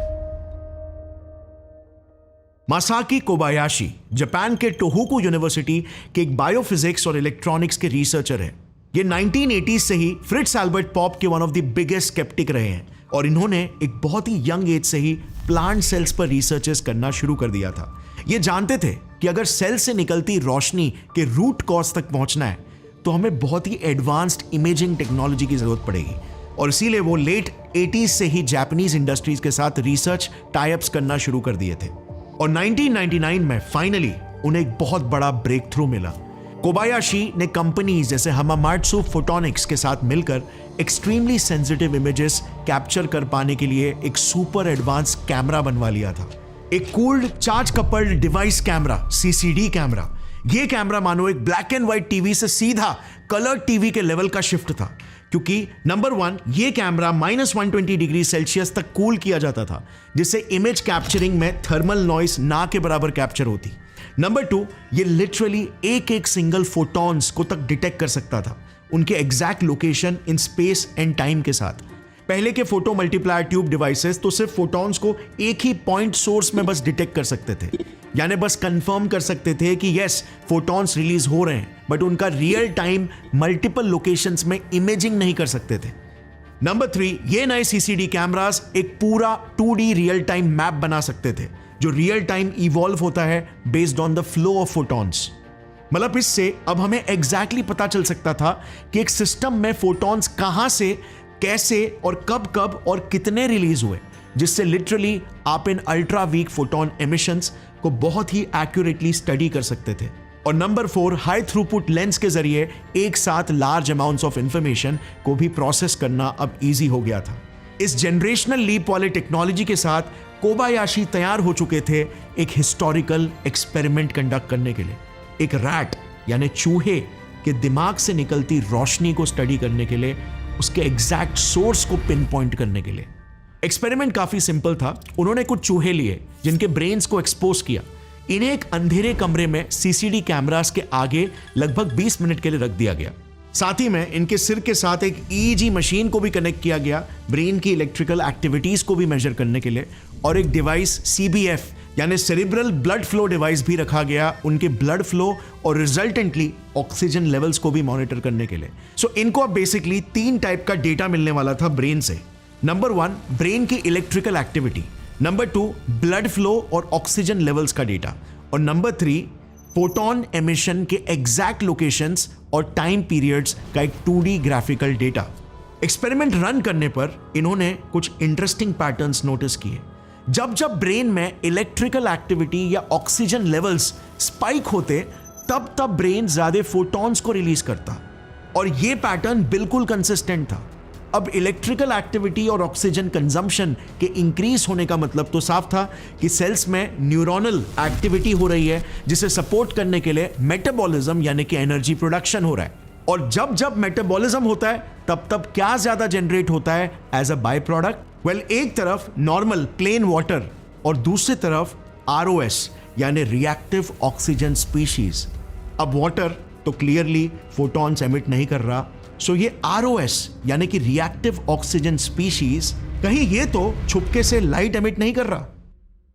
S1: मासाकी कोबायाशी जापान के टोहोकू यूनिवर्सिटी के एक बायोफिजिक्स और इलेक्ट्रॉनिक्स के रिसर्चर हैं। ये 1980s से ही फ्रिट्ज एल्बर्ट पॉप के one of the biggest sceptic रहे हैं और इन्होंने एक बहुत ही यंग एज से ही प्लांट सेल्स पर रिसर्चेस करना शुरू कर दिया था। ये जानते थे कि अगर सेल से निकलती रोशनी के रूट कॉज तक पहुंचना है तो हमें बहुत ही एडवांस्ड इमेजिंग टेक्नोलॉजी की जरूरत पड़ेगी, और इसीलिए वो लेट 80s से ही जापानीज इंडस्ट्रीज के साथ रिसर्च टाई-अप्स करना शुरू कर दिए थे। और 1999 में फाइनली उन्हें एक बहुत बड़ा ब्रेक थ्रू मिला। कोबायाशी ने कंपनीज जैसे हमामात्सु फोटोनिक्स के साथ मिलकर एक्सट्रीमली सेंसिटिव इमेजेस कैप्चर कर पाने के लिए एक सुपर एडवांस कैमरा बनवा लिया था, एक cooled charge coupled device camera, CCD camera. ये कैमरा मानो एक ब्लैक एंड व्हाइट टीवी से सीधा कलर टीवी के लेवल का शिफ्ट था, क्योंकि नंबर 1 ये कैमरा -120 डिग्री सेल्सियस तक कूल किया जाता था, जिससे इमेज कैप्चरिंग में थर्मल नॉइस ना के बराबर कैप्चर होती। नंबर 2, ये लिटरली एक सिंगल फोटॉन्स को तक डिटेक्ट कर सकता था, उनके exact location in space and time के साथ। पहले के फोटो मल्टीप्लायर ट्यूब डिवाइसेस तो सिर्फ फोटॉन्स को एक ही पॉइंट सोर्स में बस डिटेक्ट कर सकते थे, यानी बस कंफर्म कर सकते थे कि यस फोटॉन्स रिलीज हो रहे हैं, बट उनका रियल टाइम मल्टीपल लोकेशंस में इमेजिंग नहीं कर सकते थे। नंबर 3, ये नए CCD कैमरास एक पूरा 2D रियल टाइम मैप बना सकते थे, जो रियल टाइम इवॉल्व होता है based on the flow of photons. मतलब इससे अब हमें एग्जैक्टली पता चल सकता था कि एक सिस्टम में फोटॉन्स कहां से, कैसे और कब और कितने रिलीज हुए, जिससे लिटरली आप इन अल्ट्रा वीक फोटॉन एमिशंस को बहुत ही एक्यूरेटली स्टडी कर सकते थे। और नंबर 4, हाई थ्रूपुट लेंस के जरिए एक साथ लार्ज अमाउंट्स ऑफ इंफॉर्मेशन को भी प्रोसेस करना अब इजी हो गया था। इस जनरेशनल लीप वाले टेक्नोलॉजी के साथ कोबायाशी तैयार हो चुके थे एक हिस्टोरिकल एक्सपेरिमेंट कंडक्ट करने के लिए, एक रैट यानी चूहे के दिमाग से निकलती रोशनी को स्टडी करने के लिए, उसके एग्जैक्ट सोर्स को पिन पॉइंट करने के लिए। एक्सपेरिमेंट काफी सिंपल था। उन्होंने कुछ चूहे लिए जिनके ब्रेन्स को एक्सपोज किया, इन्हें एक अंधेरे कमरे में CCD कैमरास के आगे लगभग 20 मिनट के लिए रख दिया गया। साथ ही में इनके सिर के साथ एक EEG मशीन को भी कनेक्ट किया गया ब्रेन की इलेक्ट्रिकल एक्टिविटीज को भी मेजर करने के लिए, और एक डिवाइस CBF यानी सेरिब्रल ब्लड फ्लो डिवाइस भी रखा गया उनके ब्लड फ्लो और रिजल्टेंटली ऑक्सीजन लेवल्स को भी मॉनिटर करने के लिए। सो इनको अब बेसिकली 3 टाइप का डेटा मिलने वाला था ब्रेन से। नंबर 1, ब्रेन की electrical activity. Number 2, blood flow और ऑक्सीजन लेवल्स का डेटा। और नंबर 3, फोटोन एमिशन के एग्जैक्ट लोकेशंस और टाइम पीरियड्स का एक 2D graphical data. Experiment run करने पर इन्होंने कुछ इंटरेस्टिंग पैटर्न्स नोटिस किए। जब ब्रेन में इलेक्ट्रिकल एक्टिविटी या ऑक्सीजन लेवल्स स्पाइक होते, तब ब्रेन ज्यादा फोटॉन्स को रिलीज करता, और यह पैटर्न बिल्कुल कंसिस्टेंट था। अब इलेक्ट्रिकल एक्टिविटी और ऑक्सीजन कंजम्पशन के इंक्रीज होने का मतलब तो साफ था कि सेल्स में न्यूरोनल एक्टिविटी हो रही है, जिसे सपोर्ट करने के लिए मेटाबॉलिज्म यानी कि एनर्जी प्रोडक्शन हो रहा है। और जब मेटाबॉलिज्म होता है तब क्या ज्यादा जनरेट होता है as a by product? Well, एक तरफ नॉर्मल प्लेन वाटर और दूसरी तरफ ROS यानी रिएक्टिव ऑक्सीजन स्पीशीज। अब वाटर तो क्लियरली फोटॉन्स एमिट नहीं कर रहा, सो ये ROS यानी कि रिएक्टिव ऑक्सीजन स्पीशीज कहीं ये तो छुपके से लाइट एमिट नहीं कर रहा।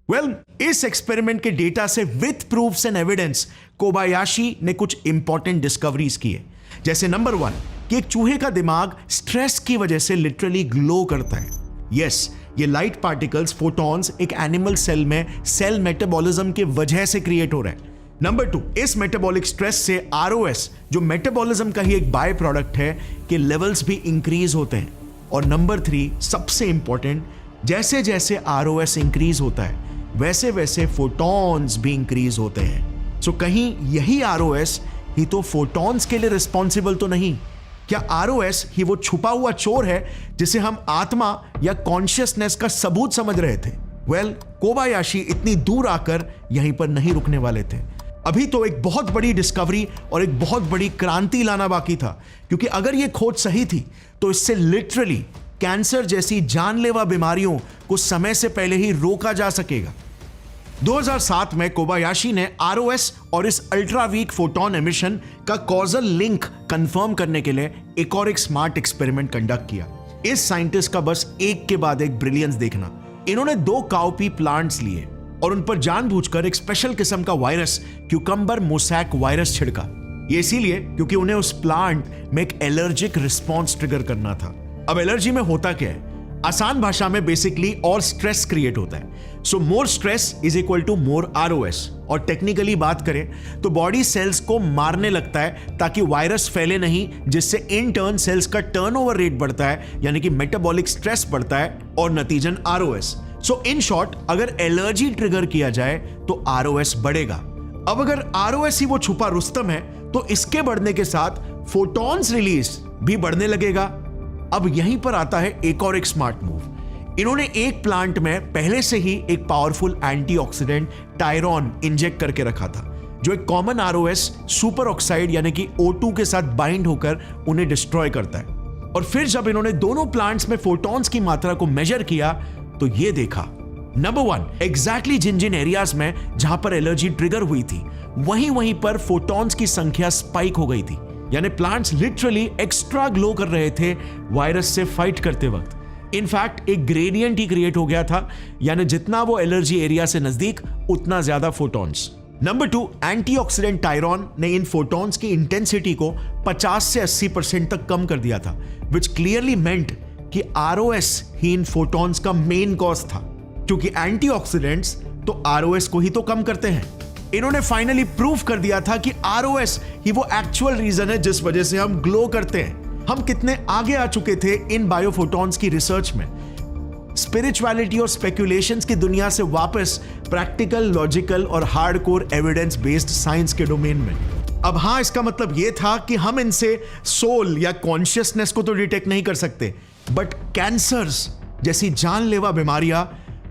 S1: वेल, इस एक्सपेरिमेंट के डेटा से with proofs and evidence Kobayashi ने कुछ इंपॉर्टेंट डिस्कवरीज किए, जैसे नंबर 1 कि एक चूहे का दिमाग स्ट्रेस की वजह से लिटरली ग्लो करता है। यस, ये लाइट पार्टिकल्स फोटॉन्स एक एनिमल सेल में सेल मेटाबॉलिज्म की वजह से क्रिएट हो रहे हैं। नंबर 2, इस मेटाबॉलिक स्ट्रेस से ROS जो मेटाबॉलिज्म का ही एक बाय प्रोडक्ट है के लेवल्स भी इंक्रीज होते हैं। और नंबर 3 सबसे इंपॉर्टेंट, जैसे जैसे ROS इंक्रीज होता है वैसे वैसे फोटॉन्स भी इंक्रीज होते हैं। सो कहीं यही ROS ही तो फोटॉन्स के लिए रिस्पॉन्सिबल तो नहीं? क्या ROS ही वो छुपा हुआ चोर है जिसे हम आत्मा या कॉन्शियसनेस का सबूत समझ रहे थे? वेल, कोबायाशी इतनी दूर आकर यहीं पर नहीं रुकने वाले थे। अभी तो एक बहुत बड़ी डिस्कवरी और एक बहुत बड़ी क्रांति लाना बाकी था, क्योंकि अगर ये खोज सही थी तो इससे लिटरली कैंसर जैसी जानलेवा बीमारियों को समय से पहले ही रोका जा सकेगा। 2007 में कोबायाशी ने ROS और इस अल्ट्रा वीक फोटोन एमिशन का कॉजल लिंक कंफर्म करने के लिए एक और एक स्मार्ट एक्सपेरिमेंट कंडक्ट किया। इस साइंटिस्ट का बस एक के बाद एक ब्रिलियंस देखना। इन्होंने 2 काउपी प्लांट्स लिए और उन पर जानबूझकर एक स्पेशल किस्म का वायरस क्यूकम्बर मोसैक वायरस छिड़का। ये इसीलिए क्योंकि उन्हें उस प्लांट में एक एलर्जिक रिस्पॉन्स ट्रिगर करना था। अब एलर्जी में होता क्या है? आसान भाषा में बेसिकली और स्ट्रेस क्रिएट होता है। So more stress is equal to more ROS। और टेक्निकली बात करें तो बॉडी सेल्स को मारने लगता है ताकि वायरस फैले नहीं, जिससे इन टर्न सेल्स का टर्नओवर रेट बढ़ता है, यानी कि मेटाबॉलिक स्ट्रेस बढ़ता है और नतीजन ROS। सो इन शॉर्ट, अगर एलर्जी ट्रिगर किया जाए तो ROS बढ़ेगा। अब अगर ROS ही वो छुपा रुस्तम है तो इसके बढ़ने के साथ फोटॉन्स रिलीज भी बढ़ने लगेगा। अब यहीं पर आता है एक और एक स्मार्ट मूव। इन्होंने एक प्लांट में पहले से ही एक पावरफुल एंटीऑक्सीडेंट टायरॉन इंजेक्ट करके रखा था, जो एक कॉमन ROS सुपर ऑक्साइड यानी कि O2 के साथ बाइंड होकर उन्हें डिस्ट्रॉय करता है। और फिर जब इन्होंने दोनों प्लांट्स में फोटॉन्स की मात्रा को मेजर किया तो ये देखा, नंबर 1, एग्जैक्टली जिन जिन एरियाज में जहां पर एलर्जी ट्रिगर हुई थी वहीं पर फोटॉन्स की संख्या स्पाइक हो गई थी। यानी प्लांट्स लिटरली एक्स्ट्रा ग्लो कर रहे थे वायरस से फाइट करते वक्त। इनफैक्ट एक ग्रेडियंट ही क्रिएट हो गया था, यानी जितना वो एलर्जी एरिया से नजदीक उतना ज्यादा फोटॉन्स। नंबर 2, एंटीऑक्सीडेंट टायरॉन ने इन फोटॉन्स की इंटेंसिटी को 50 से 80% तक कम कर दिया था, विच क्लियरली मेंट कि ROS ही इन फोटॉन्स का मेन कॉज था, क्योंकि एंटीऑक्सीडेंट्स तो ROS को ही तो कम करते हैं। इन्होंने फाइनली प्रूव कर दिया था कि ROS ही वो एक्चुअल रीजन है जिस वजह से हम ग्लो करते हैं। हम कितने आगे आ चुके थे इन बायोफोटॉन्स की रिसर्च में। स्पिरिचुअलिटी और स्पेकुलेशंस की दुनिया से वापस प्रैक्टिकल, लॉजिकल और हार्डकोर एविडेंस बेस्ड साइंस के डोमेन में। अब हाँ, इसका मतलब यह था कि हम इनसे सोल या कॉन्शियसनेस को तो डिटेक्ट नहीं कर सकते, बट कैंसर्स जैसी जानलेवा बीमारियां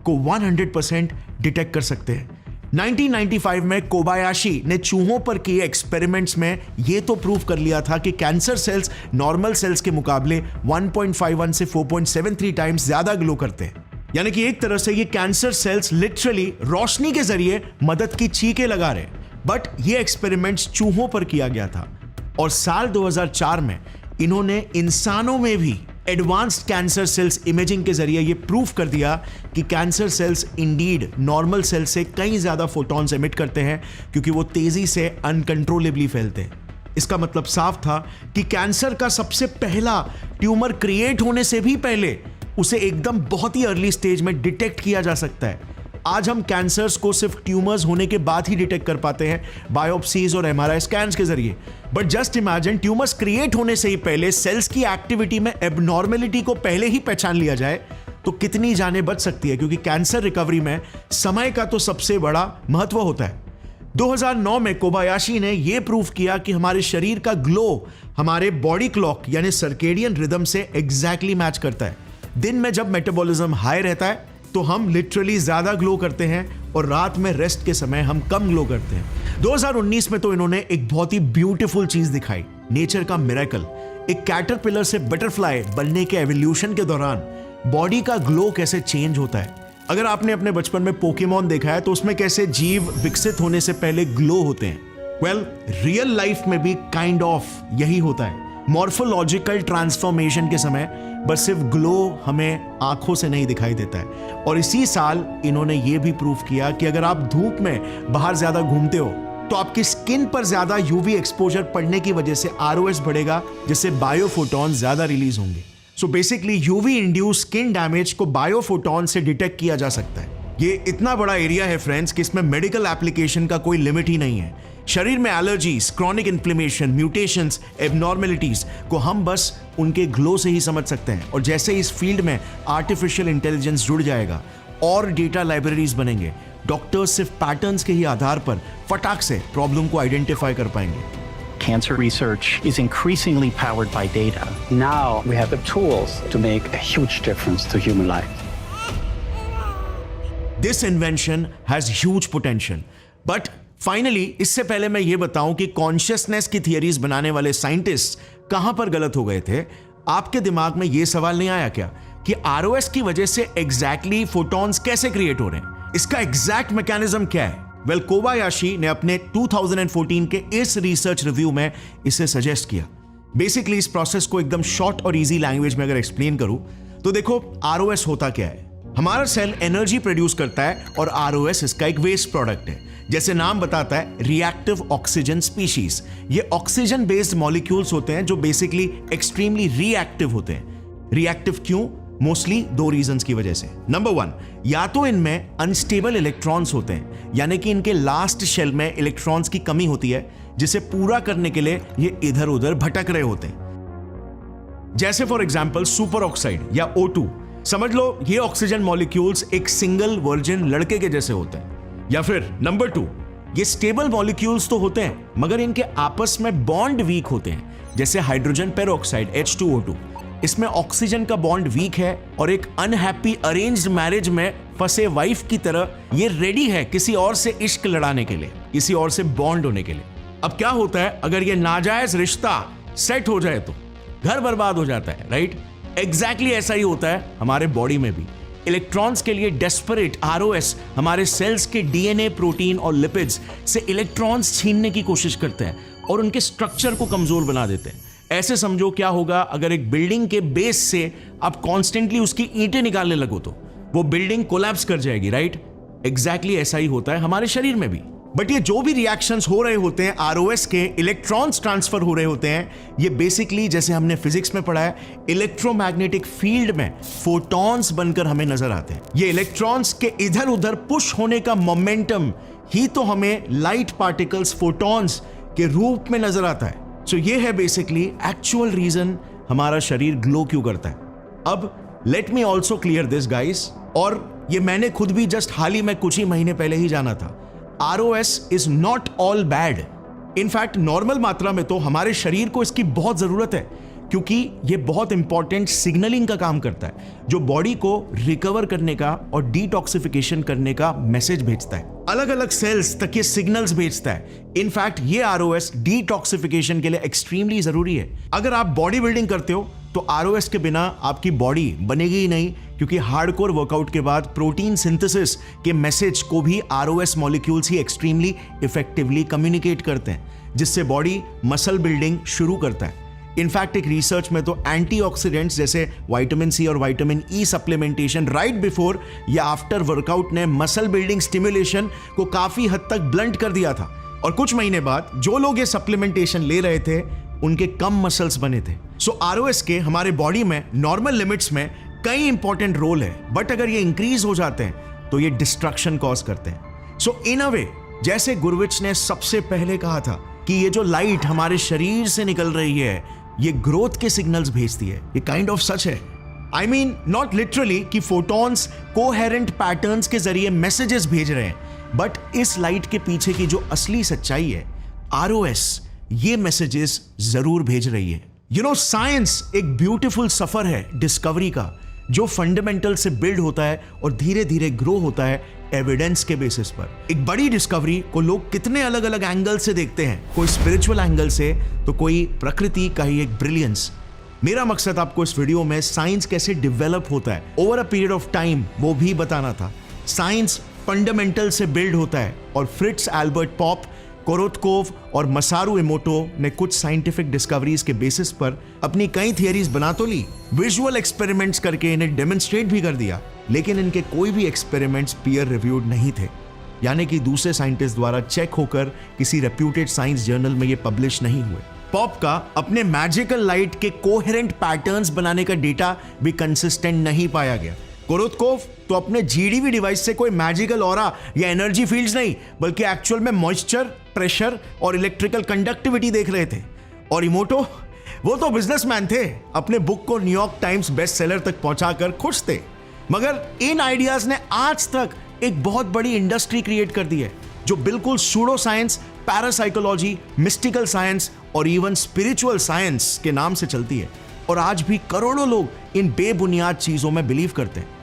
S1: को 100% डिटेक्ट कर सकते हैं। 1995 में कोबायाशी ने चूहों पर किए एक्सपेरिमेंट्स में यह तो प्रूव कर लिया था कि कैंसर सेल्स नॉर्मल सेल्स के मुकाबले 1.51 से 4.73 टाइम्स ज्यादा ग्लो करते हैं। यानी कि एक तरह से ये कैंसर सेल्स लिटरली रोशनी के जरिए मदद की चीखें लगा रहे। बट ये एक्सपेरिमेंट्स चूहों पर किया गया था और साल 2004 में इन्होंने इंसानों में भी एडवांस्ड कैंसर सेल्स इमेजिंग के जरिए यह प्रूफ कर दिया कि cancer cells indeed normal cell से कहीं ज्यादा फोटॉन्स एमिट करते हैं, क्योंकि वो तेजी से अनकंट्रोलेबली फैलते हैं। इसका मतलब साफ था कि कैंसर का सबसे पहला ट्यूमर क्रिएट होने से भी पहले उसे एकदम बहुत ही अर्ली स्टेज में डिटेक्ट किया जा सकता है। आज हम कैंसर्स को सिर्फ ट्यूमर्स होने के बाद ही डिटेक्ट कर पाते हैं बायोप्सीज और MRI स्कैन्स के जरिए। But just imagine, tumours create होने से ही पहले सेल्स की एक्टिविटी में एबनॉर्मेलिटी को पहले ही पहचान लिया जाए तो कितनी जानें बच सकती है, क्योंकि कैंसर रिकवरी में समय का तो सबसे बड़ा महत्व होता है। 2009 में कोबायाशी ने यह प्रूव किया कि हमारे शरीर का ग्लो हमारे बॉडी क्लॉक यानी सर्केडियन रिदम से एग्जैक्टली मैच करता है। दिन में जब मेटाबॉलिज्म हाई रहता है तो हम लिटरली ज्यादा ग्लो करते हैं और रात में रेस्ट के समय हम कम ग्लो करते हैं। 2019 में तो इन्होंने एक बहुत ही ब्यूटीफुल चीज दिखाई, नेचर का मिरेकल। एक कैटरपिलर से बटरफ्लाई बनने के एवोल्यूशन के दौरान बॉडी का ग्लो कैसे चेंज होता है। अगर आपने अपने बचपन में पोकेमॉन देखा है तो उसमें कैसे जीव विकसित होने से पहले ग्लो होते हैं। वेल, रियल लाइफ में भी काइंड ऑफ यही होता है। मॉर्फोलॉजिकल ट्रांसफॉर्मेशन के समय बस सिर्फ ग्लो हमें आंखों से नहीं दिखाई देता है। और इसी साल इन्होंने ये भी प्रूव किया कि अगर आप धूप में बाहर ज्यादा घूमते हो तो आपकी स्किन पर ज्यादा यूवी एक्सपोजर पड़ने की वजह से आरओएस बढ़ेगा, जिससे बायोफोटॉन ज्यादा रिलीज होंगे। So basically UV induce skin damage को बायोफोटॉन से डिटेक्ट किया जा सकता है। ये इतना बड़ा एरिया है फ्रेंड्स कि इसमें मेडिकल एप्लीकेशन का कोई लिमिट ही नहीं है। शरीर में allergies, chronic inflammation, mutations, abnormalities को हम बस उनके ग्लो से ही समझ सकते हैं। और जैसे इस फील्ड में आर्टिफिशियल इंटेलिजेंस जुड़ जाएगा और डेटा लाइब्रेरीज बनेंगे, डॉक्टर्स सिर्फ पैटर्न्स के ही आधार पर फटाक से प्रॉब्लम को आइडेंटिफाई कर पाएंगे।
S4: Cancer research is increasingly powered by data. Now we have the tools to make a huge difference to human life.
S1: This invention has huge potential. But finally, इससे पहले मैं ये बताऊं कि कॉन्शियसनेस की थियरीज बनाने वाले साइंटिस्ट कहां पर गलत हो गए थे। आपके दिमाग में ये सवाल नहीं आया क्या कि आरओएस की वजह से एग्जैक्टली फोटॉन्स कैसे क्रिएट हो रहे हैं? इसका एग्जैक्ट मैकेनिज्म क्या है? वेल, कोबायाशी ने अपने 2014 के इस रिसर्च रिव्यू में इसे सजेस्ट किया। बेसिकली इस प्रोसेस को एकदम शॉर्ट और इजी लैंग्वेज में अगर एक्सप्लेन करूं तो देखो, आरओएस होता क्या है? हमारा सेल एनर्जी प्रोड्यूस करता है और आरओएस इसका एक वेस्ट प्रोडक्ट है। जैसे नाम बताता है, रिएक्टिव ऑक्सीजन स्पीशीज। ये ऑक्सीजन बेस्ड मॉलिक्यूल्स होते हैं जो बेसिकली एक्सट्रीमली रिएक्टिव होते हैं। रिएक्टिव क्यों? मोस्टली दो रीजंस की वजह से। नंबर 1, या तो इनमें अनस्टेबल इलेक्ट्रॉन्स होते हैं, यानी कि इनके लास्ट शेल में इलेक्ट्रॉन्स की कमी होती है, जिसे पूरा करने के लिए ये इधर उधर भटक रहे होते हैं। जैसे फॉर एग्जांपल सुपर ऑक्साइड या O2। समझ लो ये ऑक्सीजन मॉलिक्यूल्स एक सिंगल वर्जिन लड़के के जैसे होते हैं। या फिर नंबर 2, ये स्टेबल मॉलिक्यूल्स तो होते हैं मगर इनके आपस में बॉन्ड वीक होते हैं, जैसे हाइड्रोजन पेरोक्साइड H2O2। इसमें ऑक्सीजन का बॉन्ड वीक है और एक अनहैप्पी अरेंज्ड मैरिज में फंसे वाइफ की तरह ये रेडी है किसी और से इश्क लड़ाने के लिए, किसी और से बॉन्ड होने के लिए। अब क्या होता है, अगर ये नाजायज रिश्ता सेट हो जाए तो घर बर्बाद हो जाता है, राइट? एग्जैक्टली ऐसा ही होता है हमारे बॉडी में भी। इलेक्ट्रॉन्स के लिए डेस्परेट आरओएस हमारे सेल्स के डीएनए, प्रोटीन और लिपिड्स से इलेक्ट्रॉन्स छीनने की कोशिश करते हैं और उनके स्ट्रक्चर को कमजोर बना देते हैं। ऐसे समझो क्या होगा अगर एक बिल्डिंग के बेस से आप कॉन्स्टेंटली उसकी ईंटें निकालने लगो तो वो बिल्डिंग कोलैप्स कर जाएगी, राइट? एग्जैक्टली ऐसा ही होता है हमारे शरीर में भी। बट ये जो भी रिएक्शंस हो रहे होते हैं, आरओएस के इलेक्ट्रॉन्स ट्रांसफर हो रहे होते हैं, ये बेसिकली जैसे हमने फिजिक्स में पढ़ा है, इलेक्ट्रोमैग्नेटिक फील्ड में फोटॉन्स बनकर हमें नजर आते हैं। ये इलेक्ट्रॉन्स के इधर उधर पुश होने का मोमेंटम ही तो हमें लाइट पार्टिकल्स, फोटॉन्स के रूप में नजर आता है। सो ये है बेसिकली एक्चुअल रीजन हमारा शरीर ग्लो क्यों करता है। अब let me also clear this guys, और ये मैंने खुद भी जस्ट हाल ही में कुछ ही महीने पहले ही जाना था। ROS is not all bad. In fact normal मात्रा में तो हमारे शरीर को इसकी बहुत जरूरत है, क्योंकि ये बहुत इंपॉर्टेंट सिग्नलिंग का काम करता है, जो बॉडी को रिकवर करने का और डिटॉक्सिफिकेशन करने का मैसेज भेजता है। अलग अलग सेल्स तक ये सिग्नल्स भेजता है। इनफैक्ट ये ROS डिटॉक्सिफिकेशन के लिए एक्सट्रीमली जरूरी है। अगर आप बॉडी बिल्डिंग करते हो तो ROS के बिना आपकी बॉडी बनेगी ही नहीं, क्योंकि हार्डकोर वर्कआउट के बाद प्रोटीन सिंथेसिस के मैसेज को भी ROS मॉलिक्यूल्स ही एक्सट्रीमली इफेक्टिवली कम्युनिकेट करते हैं, जिससे बॉडी मसल बिल्डिंग शुरू करता है। इनफैक्ट एक रिसर्च में तो एंटीऑक्सीडेंट्स जैसे विटामिन सी और vitamin E supplementation right before या आफ्टर वर्कआउट ने मसल बिल्डिंग स्टिमुलेशन को काफी हद तक ब्लंट कर दिया था, और कुछ महीने बाद जो लोग ये सप्लीमेंटेशन ले रहे थे उनके कम मसल्स बने थे। सो ROS के हमारे बॉडी में नॉर्मल लिमिट्स में कई इंपॉर्टेंट रोल है, बट अगर ये इंक्रीज हो जाते हैं तो ये डिस्ट्रक्शन कॉज करते हैं। सो इन अ वे, जैसे गुरविच ने सबसे पहले कहा था कि ये जो लाइट हमारे शरीर से निकल रही है ये ग्रोथ के सिग्नल्स भेजती है, ये काइंड ऑफ सच है। आई मीन नॉट लिटरली कि फोटॉन्स कोहेरेंट पैटर्न्स के जरिए मैसेजेस भेज रहे हैं, बट इस लाइट के पीछे की जो असली सच्चाई है, ROS ये मैसेजेस जरूर भेज रही है। यू नो, साइंस एक ब्यूटीफुल सफर है डिस्कवरी का, जो फंडामेंटल से बिल्ड होता है और धीरे धीरे ग्रो होता है एविडेंस के बेसिस पर। एक बड़ी डिस्कवरी को लोग कितने अलग अलग एंगल से देखते हैं, कोई स्पिरिचुअल एंगल से तो कोई प्रकृति का ही एक ब्रिलियंस। मेरा मकसद आपको इस वीडियो में साइंस कैसे डेवलप होता है over a period of time वो भी बताना था। साइंस फंडामेंटल से बिल्ड होता है और फ्रिट्ज एल्बर्ट पॉप कोरोत्कोव और मसारू इमोटो ने कुछ साइंटिफिक डिस्कवरीज के बेसिस पर अपनी कई थियरीज बना तो ली, विजुअल एक्सपेरिमेंट्स करके इन्हें डेमोन्स्ट्रेट भी कर दिया, लेकिन इनके कोई भी एक्सपेरिमेंट्स पीयर रिव्यूड नहीं थे, यानी कि दूसरे साइंटिस्ट द्वारा चेक होकर किसी रेप्यूटेड साइंस जर्नल में ये पब्लिश नहीं हुए। पॉप का अपने मैजिकल लाइट के कोहेरेंट पैटर्न्स बनाने का डेटा भी कंसिस्टेंट नहीं पाया गया। कोरोत्कोव तो अपने जीडीवी डिवाइस से कोई मैजिकल ऑरा या एनर्जी फील्ड्स नहीं, बल्कि एक्चुअल में मॉइस्चर, प्रेशर और इलेक्ट्रिकल कंडक्टिविटी देख रहे थे। और इमोटो, वो तो बिजनेसमैन थे, अपने बुक को न्यूयॉर्क टाइम्स बेस्ट सेलर तक पहुंचाकर खुश थे। मगर इन आइडियाज ने आज तक एक बहुत बड़ी इंडस्ट्री क्रिएट कर दी है, जो बिल्कुल pseudo science, parapsychology, mystical science और इवन स्पिरिचुअल साइंस के नाम से चलती है। और आज भी करोड़ों लोग इन बेबुनियाद चीजों में बिलीव करते हैं।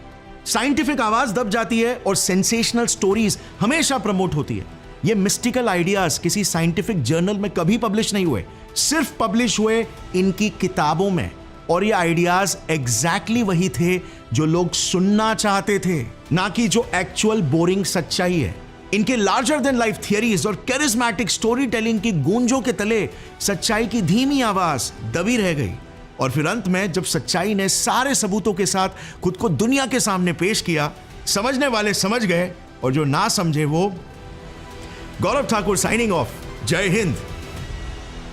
S1: साइंटिफिक आवाज दब जाती है और सेंसेशनल स्टोरीज हमेशा प्रमोट होती है। ये मिस्टिकल आइडियाज किसी साइंटिफिक जर्नल में कभी पब्लिश नहीं हुए, सिर्फ पब्लिश हुए इनकी किताबों में। और ये आइडियाज एग्जैक्टली वही थे जो लोग सुनना चाहते थे, ना कि जो एक्चुअल बोरिंग सच्चाई है। इनके लार्जर देन लाइफ थियरीज और कैरिस्मैटिक स्टोरी टेलिंग की गूंजों के तले सच्चाई की धीमी आवाज दबी रह गई। और फिर अंत में जब सच्चाई ने सारे सबूतों के साथ खुद को दुनिया के सामने पेश किया, समझने वाले समझ गए और जो ना समझे वो। गौरव ठाकुर साइनिंग ऑफ। जय हिंद।